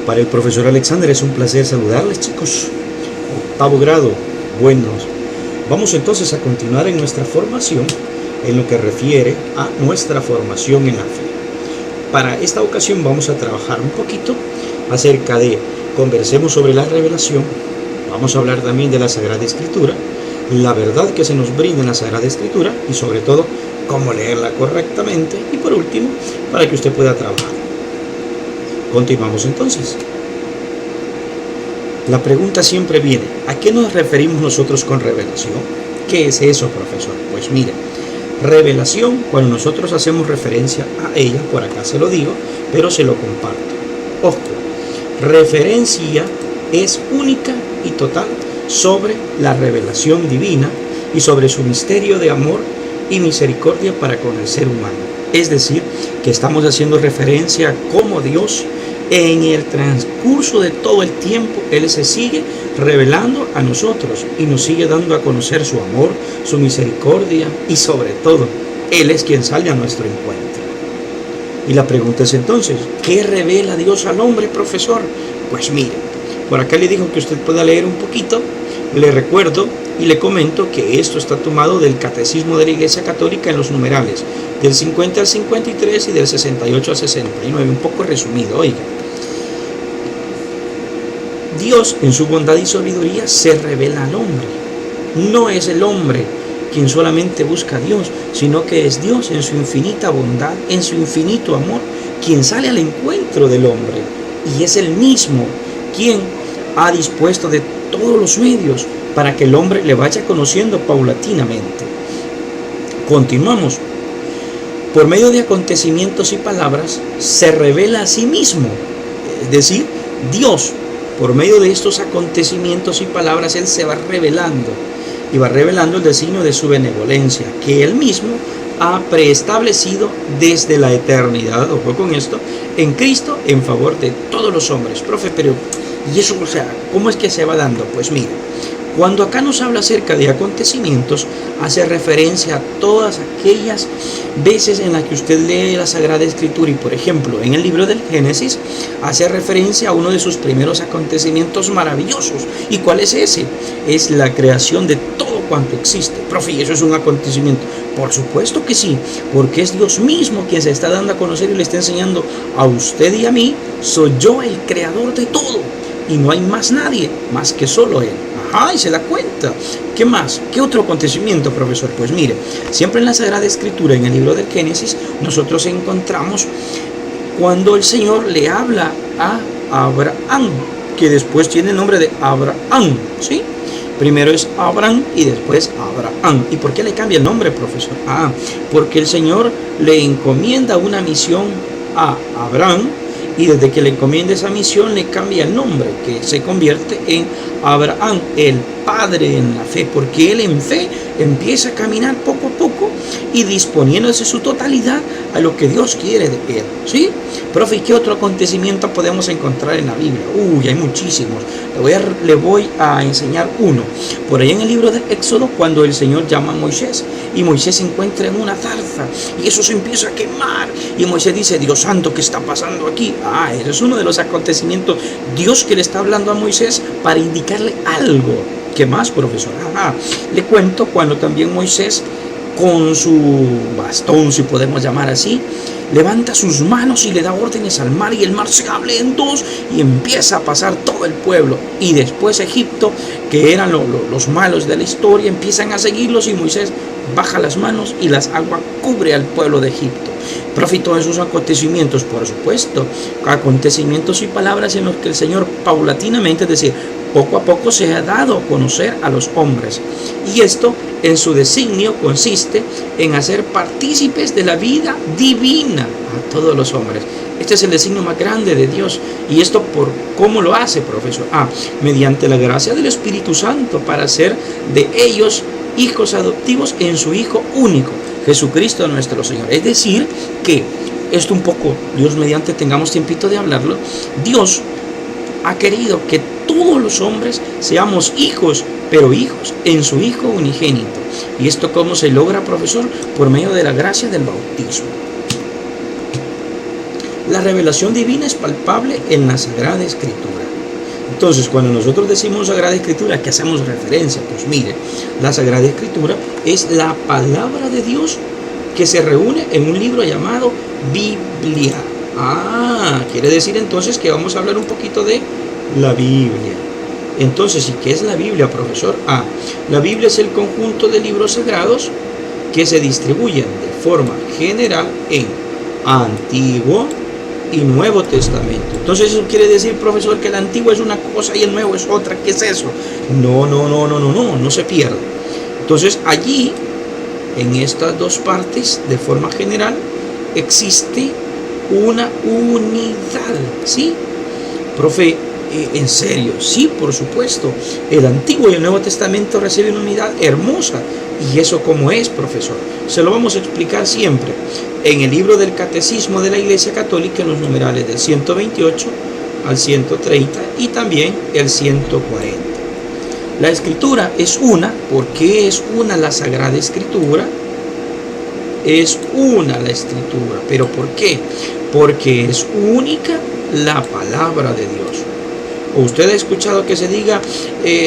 Para el profesor Alexander es un placer saludarles, chicos. Octavo grado, buenos. Vamos entonces a continuar en nuestra formación en lo que refiere a nuestra formación en la fe. Para esta ocasión vamos a trabajar un poquito acerca de, conversemos sobre la revelación, vamos a hablar también de la Sagrada Escritura, la verdad que se nos brinda en la Sagrada Escritura y sobre todo cómo leerla correctamente y por último, para que usted pueda trabajar. Continuamos entonces. La pregunta siempre viene, ¿a qué nos referimos nosotros con revelación? ¿Qué es eso, profesor? Pues mire, revelación, cuando nosotros hacemos referencia a ella, por acá se lo digo, pero se lo comparto. Ojo, referencia es única y total sobre la revelación divina y sobre su misterio de amor y misericordia para con el ser humano. Es decir, que estamos haciendo referencia a cómo Dios, en el transcurso de todo el tiempo, Él se sigue revelando a nosotros y nos sigue dando a conocer su amor, su misericordia y sobre todo, Él es quien sale a nuestro encuentro. Y la pregunta es entonces, ¿qué revela Dios al hombre, profesor? Pues mire, por acá le dijo que usted pueda leer un poquito, le recuerdo y le comento que esto está tomado del Catecismo de la Iglesia Católica en los numerales, del 50 al 53 y del 68 al 69, un poco resumido, oiga. Dios, en su bondad y sabiduría, se revela al hombre. No es el hombre quien solamente busca a Dios, sino que es Dios en su infinita bondad, en su infinito amor, quien sale al encuentro del hombre. Y es el mismo quien ha dispuesto de todos los medios para que el hombre le vaya conociendo paulatinamente. Continuamos. Por medio de acontecimientos y palabras, se revela a sí mismo. Es decir, Dios, por medio de estos acontecimientos y palabras, Él se va revelando y va revelando el designio de su benevolencia, que Él mismo ha preestablecido desde la eternidad, ojo con esto, en Cristo en favor de todos los hombres. Profe, pero ¿y eso, o sea, cómo es que se va dando? Pues mire, cuando acá nos habla acerca de acontecimientos, hace referencia a todas aquellas veces en las que usted lee la Sagrada Escritura y, por ejemplo, en el libro del Génesis, hace referencia a uno de sus primeros acontecimientos maravillosos. ¿Y cuál es ese? Es la creación de todo cuanto existe. Profe, ¿y eso es un acontecimiento? Por supuesto que sí, porque es Dios mismo quien se está dando a conocer y le está enseñando a usted y a mí, soy yo el creador de todo y no hay más nadie más que solo Él. Ajá, y se da cuenta. ¿Qué más? ¿Qué otro acontecimiento, profesor? Pues mire, siempre en la Sagrada Escritura, en el libro del Génesis, nosotros encontramos cuando el Señor le habla a Abraham, que después tiene el nombre de Abraham, ¿sí? Primero es Abraham y después Abraham. ¿Y por qué le cambia el nombre, profesor? Porque el Señor le encomienda una misión a Abraham y desde que le encomienda esa misión le cambia el nombre, que se convierte en Abraham, el padre en la fe, porque él en fe empieza a caminar poco a poco y disponiéndose su totalidad a lo que Dios quiere de él, ¿sí? Profe, ¿y qué otro acontecimiento podemos encontrar en la Biblia? Hay muchísimos. Le voy a enseñar uno. Por ahí en el libro de Éxodo, cuando el Señor llama a Moisés y Moisés se encuentra en una zarza y eso se empieza a quemar y Moisés dice, Dios santo, ¿qué está pasando aquí? Ese es uno de los acontecimientos. Dios que le está hablando a Moisés para indicarle algo. ¿Qué más, profesor? Le cuento cuando también Moisés, con su bastón, si podemos llamar así, levanta sus manos y le da órdenes al mar y el mar se abre en dos y empieza a pasar todo el pueblo. Y después Egipto, que eran los malos de la historia, empiezan a seguirlos y Moisés baja las manos y las aguas cubre al pueblo de Egipto. Profe, todos esos acontecimientos, por supuesto, acontecimientos y palabras en los que el Señor paulatinamente, es decir, poco a poco se ha dado a conocer a los hombres. Y esto en su designio consiste en hacer partícipes de la vida divina a todos los hombres. Este es el designio más grande de Dios. ¿Y esto por cómo lo hace, profesor? Mediante la gracia del Espíritu Santo para hacer de ellos hijos adoptivos en su Hijo único, Jesucristo nuestro Señor. Es decir, que esto un poco, Dios mediante tengamos tiempito de hablarlo, Dios ha querido que todos los hombres seamos hijos, pero hijos en su Hijo unigénito. ¿Y esto cómo se logra, profesor? Por medio de la gracia del bautismo. La revelación divina es palpable en la Sagrada Escritura. Entonces, cuando nosotros decimos Sagrada Escritura, ¿a qué hacemos referencia? Pues mire, la Sagrada Escritura es la palabra de Dios que se reúne en un libro llamado Biblia. Quiere decir entonces que vamos a hablar un poquito de la Biblia. Entonces, ¿y qué es la Biblia, profesor? La Biblia es el conjunto de libros sagrados que se distribuyen de forma general en Antiguo y Nuevo Testamento. Entonces, ¿eso quiere decir, profesor, que el Antiguo es una cosa y el Nuevo es otra? ¿Qué es eso? No se pierda. Entonces, allí, en estas dos partes, de forma general, existe una unidad, ¿sí? Profe, en serio, sí, por supuesto. El Antiguo y el Nuevo Testamento reciben una unidad hermosa. ¿Y eso cómo es, profesor? Se lo vamos a explicar siempre en el libro del Catecismo de la Iglesia Católica, en los numerales del 128 al 130 y también el 140. La Escritura es una. ¿Por qué es una la Sagrada Escritura? Es una la Escritura. ¿Pero por qué? Porque es única la palabra de Dios. ¿O usted ha escuchado que se diga,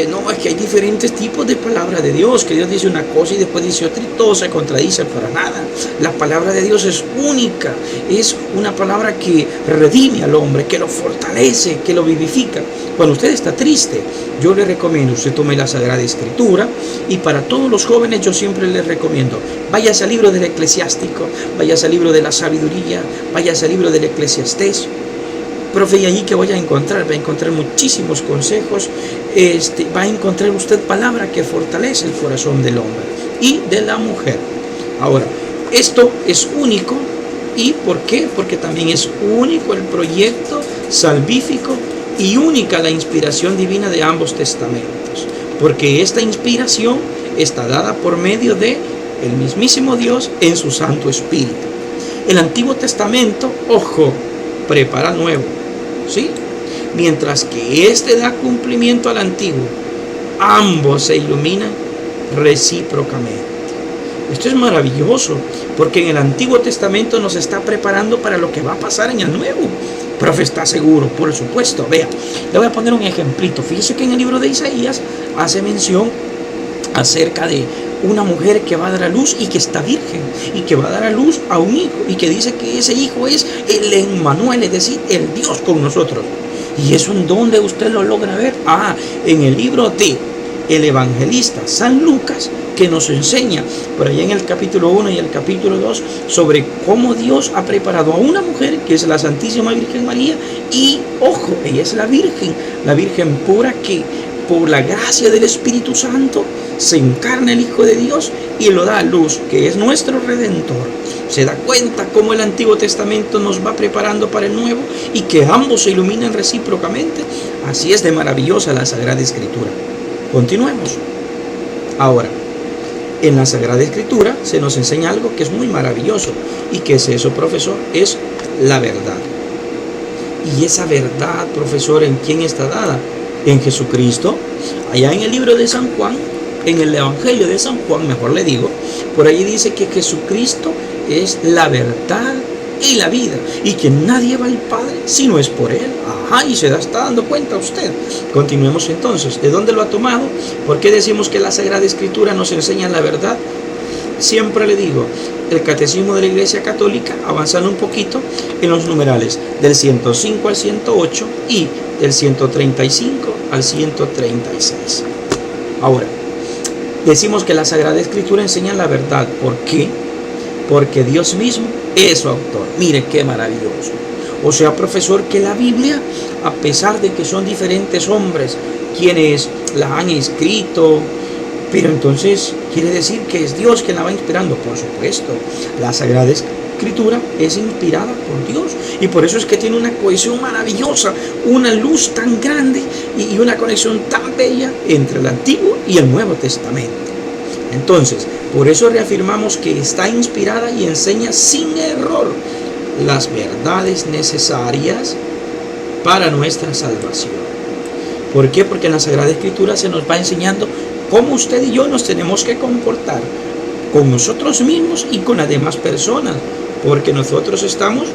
no, es que hay diferentes tipos de palabra de Dios, que Dios dice una cosa y después dice otra y todo se contradice para nada? La palabra de Dios es única, es una palabra que redime al hombre, que lo fortalece, que lo vivifica. Cuando usted está triste, yo le recomiendo, usted tome la Sagrada Escritura, y para todos los jóvenes yo siempre les recomiendo, váyase al libro del Eclesiástico, váyase al libro de la Sabiduría, váyase al libro del Eclesiastés. Profe, y allí que va a encontrar muchísimos consejos, va a encontrar usted palabra que fortalece el corazón del hombre y de la mujer. Ahora, esto es único. ¿Y por qué? Porque también es único el proyecto salvífico y única la inspiración divina de ambos testamentos, porque esta inspiración está dada por medio de el mismísimo Dios en su Santo Espíritu. El Antiguo Testamento, ojo, prepara el Nuevo, ¿sí? Mientras que este da cumplimiento al Antiguo, ambos se iluminan recíprocamente. Esto es maravilloso, porque en el Antiguo Testamento nos está preparando para lo que va a pasar en el Nuevo. Profe, ¿está seguro? Por supuesto. Vea, le voy a poner un ejemplito. Fíjese que en el libro de Isaías hace mención acerca de una mujer que va a dar a luz y que está virgen y que va a dar a luz a un hijo y que dice que ese hijo es el Emmanuel, es decir, el Dios con nosotros. ¿Y eso en dónde usted lo logra ver? En el libro de el evangelista San Lucas, que nos enseña por allá en el capítulo 1 y el capítulo 2 sobre cómo Dios ha preparado a una mujer que es la Santísima Virgen María, y ojo, ella es la Virgen pura, que por la gracia del Espíritu Santo se encarna el Hijo de Dios y lo da a luz, que es nuestro Redentor. Se da cuenta cómo el Antiguo Testamento nos va preparando para el Nuevo y que ambos se iluminan recíprocamente. Así es de maravillosa la Sagrada Escritura. Continuemos. Ahora, en la Sagrada Escritura se nos enseña algo que es muy maravilloso. ¿Y qué es eso, profesor? Es la verdad. Y esa verdad, profesor, ¿en quién está dada? En Jesucristo. Allá en el libro de San Juan, en el Evangelio de San Juan, mejor le digo, por allí dice que Jesucristo es la verdad y la vida, y que nadie va al Padre si no es por Él. Y se está dando cuenta usted. Continuemos entonces. ¿De dónde lo ha tomado? ¿Por qué decimos que la Sagrada Escritura nos enseña la verdad? Siempre le digo, el Catecismo de la Iglesia Católica, avanzando un poquito en los numerales del 105 al 108 y del 135 al 136. Ahora, decimos que la Sagrada Escritura enseña la verdad. ¿Por qué? Porque Dios mismo es su autor. Mire qué maravilloso. O sea, profesor, que la Biblia, a pesar de que son diferentes hombres quienes la han escrito, pero entonces quiere decir que es Dios quien la va inspirando. Por supuesto, la Sagrada Escritura es inspirada por Dios, y por eso es que tiene una cohesión maravillosa, una luz tan grande y una conexión tan bella entre el Antiguo y el Nuevo Testamento. Entonces, por eso reafirmamos que está inspirada y enseña sin error las verdades necesarias para nuestra salvación. ¿Por qué? Porque en la Sagrada Escritura se nos va enseñando cómo usted y yo nos tenemos que comportar con nosotros mismos y con las demás personas, porque nosotros estamos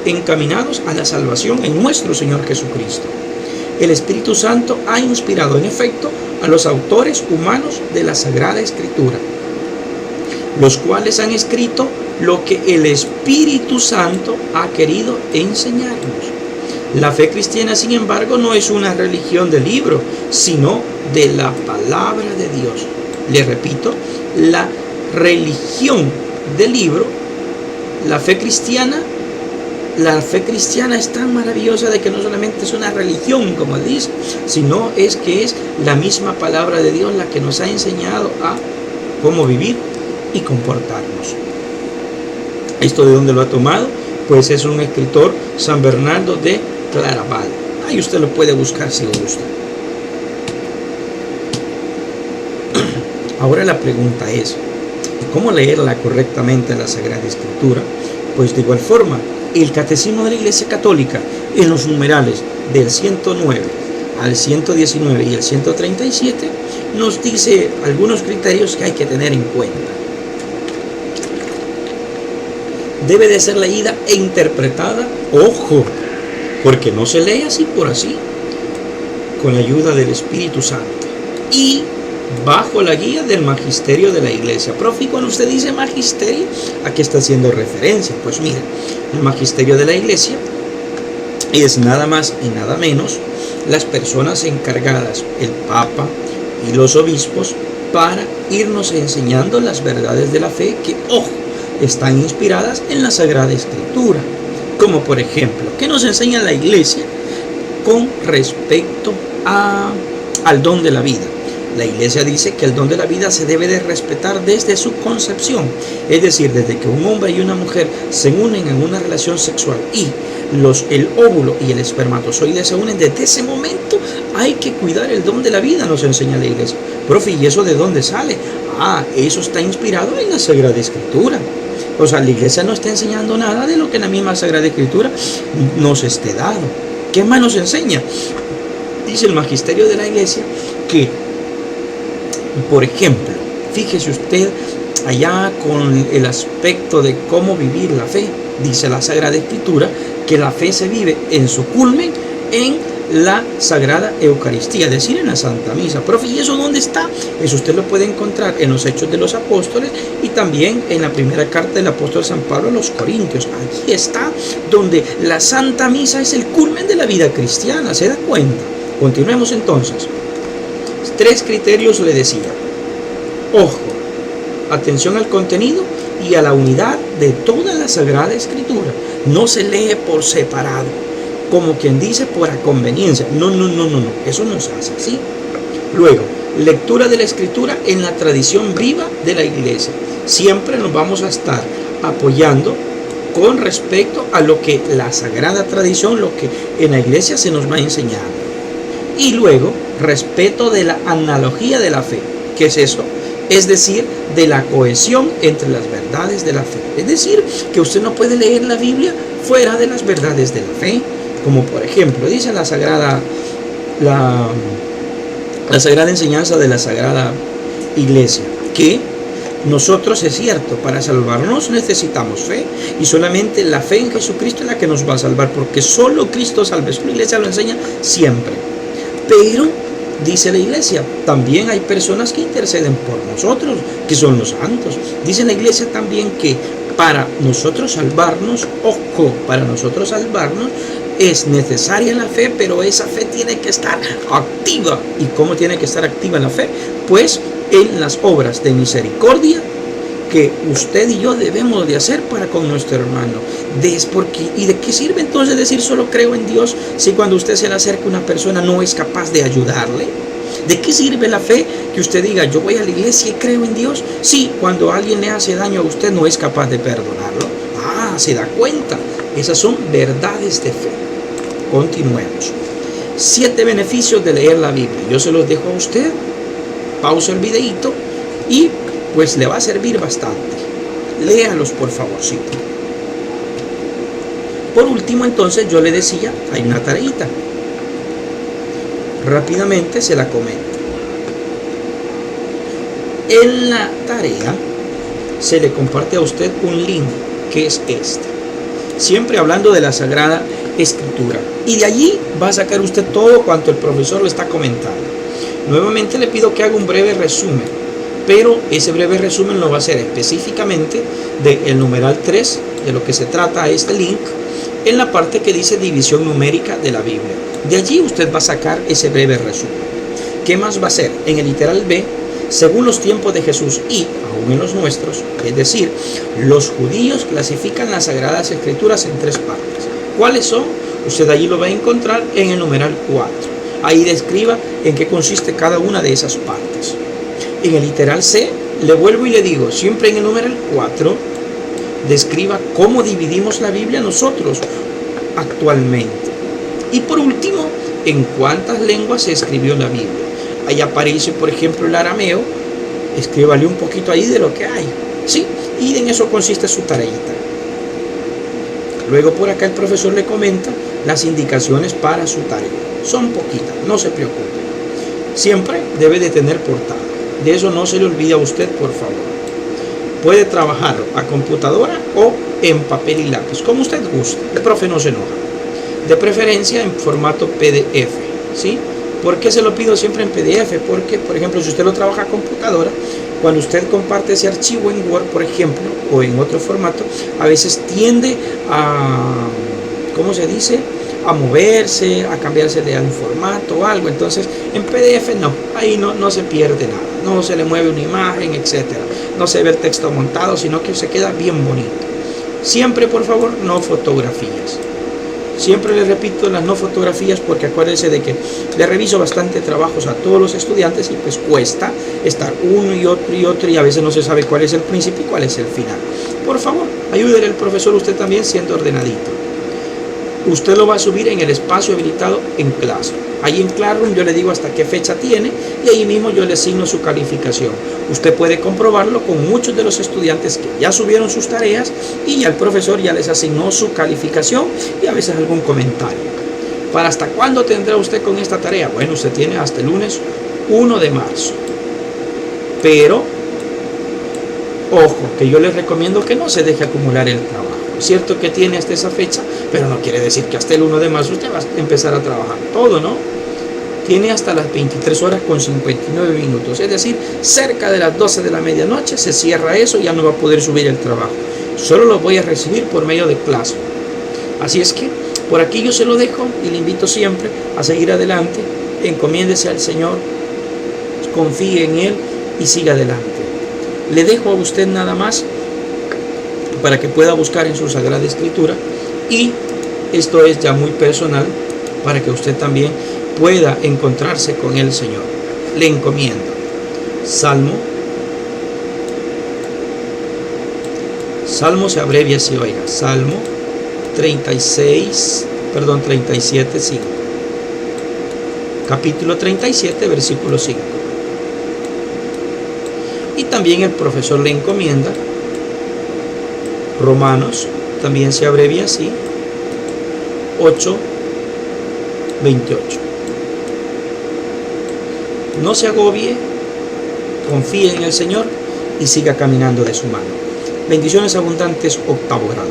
encaminados a la salvación en nuestro Señor Jesucristo. El Espíritu Santo ha inspirado, en efecto, a los autores humanos de la Sagrada Escritura, los cuales han escrito lo que el Espíritu Santo ha querido enseñarnos. La fe cristiana, sin embargo, no es una religión de libro, sino de la palabra de Dios. Le repito, la religión del libro, la fe cristiana es tan maravillosa de que no solamente es una religión, como dice, sino es que es la misma palabra de Dios la que nos ha enseñado a cómo vivir y comportarnos. ¿Esto de dónde lo ha tomado? Pues es un escritor, San Bernardo de Claraval. Ahí usted lo puede buscar si gusta. Ahora la pregunta es, ¿cómo leerla correctamente la Sagrada Escritura? Pues de igual forma, el Catecismo de la Iglesia Católica, en los numerales del 109 al 119 y el 137, nos dice algunos criterios que hay que tener en cuenta. Debe de ser leída e interpretada, ojo, porque no se lee así por así, con la ayuda del Espíritu Santo y bajo la guía del magisterio de la Iglesia. Profe, cuando usted dice magisterio, ¿a qué está haciendo referencia? Pues mire, el magisterio de la Iglesia es nada más y nada menos las personas encargadas, el Papa y los obispos, para irnos enseñando las verdades de la fe que, ojo, están inspiradas en la Sagrada Escritura. Como por ejemplo, ¿qué nos enseña la Iglesia con respecto al don de la vida? La Iglesia dice que el don de la vida se debe de respetar desde su concepción, es decir, desde que un hombre y una mujer se unen en una relación sexual y el óvulo y el espermatozoide se unen. Desde ese momento hay que cuidar el don de la vida, nos enseña la Iglesia. Profe, ¿y eso de dónde sale? Eso está inspirado en la Sagrada Escritura. O sea, la Iglesia no está enseñando nada de lo que la misma Sagrada Escritura nos esté dado. ¿Qué más nos enseña? Dice el magisterio de la Iglesia que, por ejemplo, fíjese usted allá con el aspecto de cómo vivir la fe. Dice la Sagrada Escritura que la fe se vive en su culmen en la Sagrada Eucaristía, es decir, en la Santa Misa. Profe, ¿y eso dónde está? Eso usted lo puede encontrar en los Hechos de los Apóstoles y también en la primera carta del apóstol San Pablo a los Corintios. Allí está donde la Santa Misa es el culmen de la vida cristiana, ¿se da cuenta? Continuemos entonces. 3 criterios le decía. Ojo, atención al contenido y a la unidad de toda la Sagrada Escritura. No se lee por separado, como quien dice por conveniencia. No, eso no se hace así. Luego, lectura de la Escritura en la tradición viva de la Iglesia. Siempre nos vamos a estar apoyando con respecto a lo que la Sagrada Tradición, lo que en la Iglesia se nos va enseñando. Y luego, respeto de la analogía de la fe. ¿Qué es eso? Es decir, de la cohesión entre las verdades de la fe. Es decir, que usted no puede leer la Biblia fuera de las verdades de la fe. Como por ejemplo, dice la sagrada enseñanza de la Sagrada Iglesia, que nosotros, es cierto, para salvarnos necesitamos fe, y solamente la fe en Jesucristo es la que nos va a salvar, porque solo Cristo salva. Eso la Iglesia lo enseña siempre. Pero, dice la Iglesia, también hay personas que interceden por nosotros, que son los santos. Dice la Iglesia también que para nosotros salvarnos, es necesaria la fe, pero esa fe tiene que estar activa. ¿Y cómo tiene que estar activa la fe? Pues en las obras de misericordia que usted y yo debemos de hacer para con nuestro hermano. ¿Y de qué sirve entonces decir solo creo en Dios si cuando usted se le acerca a una persona no es capaz de ayudarle? ¿De qué sirve la fe que usted diga yo voy a la iglesia y creo en Dios si cuando alguien le hace daño a usted no es capaz de perdonarlo? Se da cuenta. Esas son verdades de fe. Continuemos. 7 beneficios de leer la Biblia. Yo se los dejo a usted. Pausa el videíto y pues le va a servir bastante. Léalos por favorcito. Por último, entonces, yo le decía, hay una tareita. Rápidamente se la comento. En la tarea se le comparte a usted un link, que es este. siempre hablando de la Sagrada Escritura. Y de allí va a sacar usted todo cuanto el profesor lo está comentando. Nuevamente le pido que haga un breve resumen, pero ese breve resumen lo va a hacer específicamente del numeral 3, de lo que se trata este link, en la parte que dice división numérica de la Biblia. De allí usted va a sacar ese breve resumen. ¿Qué más va a hacer? En el literal B, según los tiempos de Jesús y aún en los nuestros, es decir, los judíos clasifican las Sagradas Escrituras en 3 partes. ¿Cuáles son? Usted allí lo va a encontrar en el numeral 4. Ahí describa en qué consiste cada una de esas partes. En el literal C, le vuelvo y le digo, siempre en el numeral 4, describa cómo dividimos la Biblia nosotros actualmente. Y por último, en cuántas lenguas se escribió la Biblia. Ahí aparece, por ejemplo, el arameo. Escríbale un poquito ahí de lo que hay, ¿sí? Y en eso consiste su tareita. Luego por acá el profesor le comenta las indicaciones para su tarea. Son poquitas, no se preocupe. Siempre debe de tener portada. De eso no se le olvide a usted, por favor. Puede trabajarlo a computadora o en papel y lápiz, como usted guste. El profe no se enoja. De preferencia en formato PDF, ¿sí? ¿Por qué se lo pido siempre en PDF? Porque, por ejemplo, si usted lo trabaja a computadora, cuando usted comparte ese archivo en Word, por ejemplo, o en otro formato, a veces tiende a, ¿cómo se dice?, a moverse, a cambiarse de un formato o algo. Entonces, en PDF no, ahí no se pierde nada, no se le mueve una imagen, etcétera, no se ve el texto montado, sino que se queda bien bonito. Siempre, por favor, no fotografías. Siempre les repito las no fotografías, porque acuérdense de que le reviso bastante trabajos a todos los estudiantes y pues cuesta estar uno y otro y a veces no se sabe cuál es el principio y cuál es el final. Por favor, ayúdele al profesor usted también siendo ordenadito. Usted lo va a subir en el espacio habilitado en clase. Ahí en Classroom yo le digo hasta qué fecha tiene y ahí mismo yo le asigno su calificación. Usted puede comprobarlo con muchos de los estudiantes que ya subieron sus tareas y ya el profesor ya les asignó su calificación y a veces algún comentario. ¿Para hasta cuándo tendrá usted con esta tarea? Bueno, usted tiene hasta el lunes 1 de marzo. Pero, ojo, que yo les recomiendo que no se deje acumular el trabajo. Es cierto que tiene hasta esa fecha, pero no quiere decir que hasta el 1 de marzo usted va a empezar a trabajar todo, ¿no? Tiene hasta las 23 horas con 59 minutos, es decir, cerca de las 12 de la medianoche se cierra eso y ya no va a poder subir el trabajo. Solo lo voy a recibir por medio de clase. Así es que por aquí yo se lo dejo y le invito siempre a seguir adelante, encomiéndese al Señor, confíe en Él y siga adelante. Le dejo a usted nada más para que pueda buscar en su Sagrada Escritura, y esto es ya muy personal para que usted también pueda encontrarse con el Señor. Le encomiendo Salmo se abrevia así, oiga, Salmo 37, 5. Capítulo 37, versículo 5. Y también el profesor le encomienda Romanos, también se abrevia así, 8, 28. No se agobie, confíe en el Señor y siga caminando de su mano. Bendiciones abundantes, octavo grado.